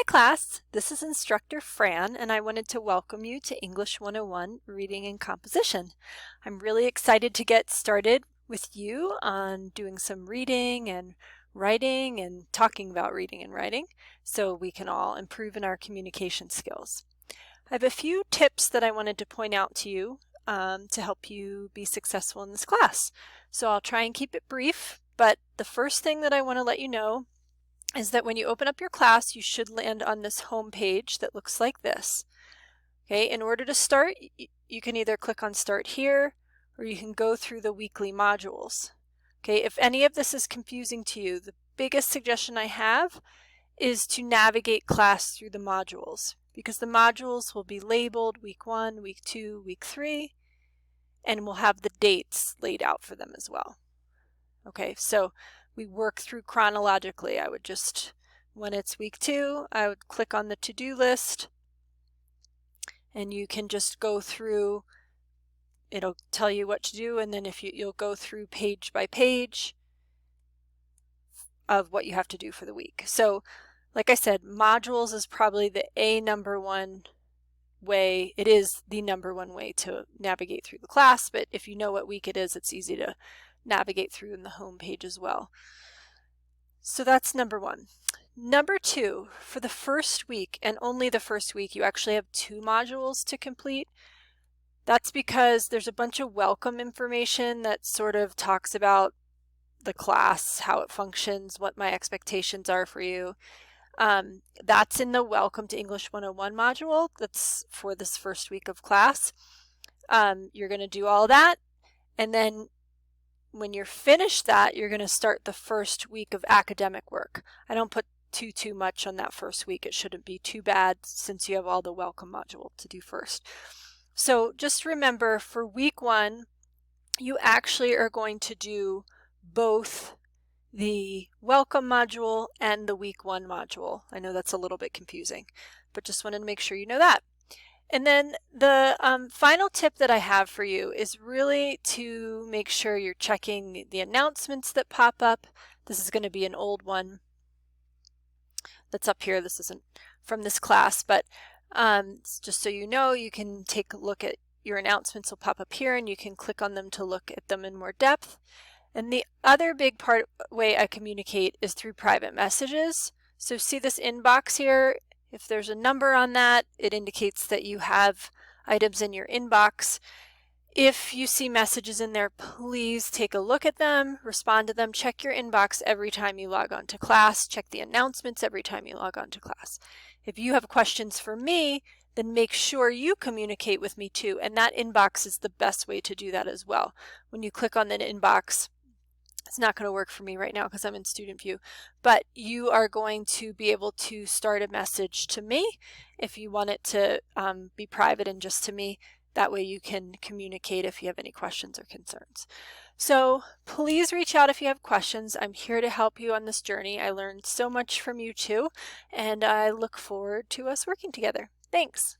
class, this is Instructor Fran, and I wanted to welcome you to English 101 Reading and Composition. I'm really excited to get started with you on doing some reading and writing and talking about reading and writing so we can all improve in our communication skills. I have a few tips that I wanted to point out to you to help you be successful in this class. So I'll try and keep it brief, but the first thing that I want to let you know is that when you open up your class, you should land on this home page that looks like this. Okay, in order to start, you can either click on Start Here, or you can go through the weekly modules. Okay, if any of this is confusing to you, the biggest suggestion I have is to navigate class through the modules, because the modules will be labeled week 1, week 2, week 3, and we'll have the dates laid out for them as well. Okay, so we work through chronologically. I would just, when it's week 2, I would click on the to-do list, and you can just go through. It'll tell you what to do, and then if you'll go through page by page of what you have to do for the week. So like I said, modules is probably the number one way. It is the number one way to navigate through the class, but if you know what week it is, it's easy to navigate through in the home page as well. So that's number 1. Number 2, for the first week, and only the first week, you actually have 2 modules to complete. That's because there's a bunch of welcome information that sort of talks about the class, how it functions, what my expectations are for you. That's in the Welcome to English 101 module. That's for this first week of class. You're going to do all that, and then when you're finished that, you're going to start the first week of academic work. I don't put too much on that first week. It shouldn't be too bad since you have all the welcome module to do first. So just remember, for week 1, you actually are going to do both the welcome module and the week 1 module. I know that's a little bit confusing, but just wanted to make sure you know that. And then the final tip that I have for you is really to make sure you're checking the announcements that pop up. This is going to be an old one that's up here. This isn't from this class, but just so you know, you can take a look at your announcements will pop up here, and you can click on them to look at them in more depth. And the other big way I communicate is through private messages. So see this inbox here? If there's a number on that, it indicates that you have items in your inbox. If you see messages in there, please take a look at them, respond to them, check your inbox every time you log on to class, check the announcements every time you log on to class. If you have questions for me, then make sure you communicate with me too, and that inbox is the best way to do that as well. When you click on the inbox, it's not going to work for me right now because I'm in student view, but you are going to be able to start a message to me if you want it to be private and just to me. That way you can communicate if you have any questions or concerns. So please reach out if you have questions. I'm here to help you on this journey. I learned so much from you too, and I look forward to us working together. Thanks.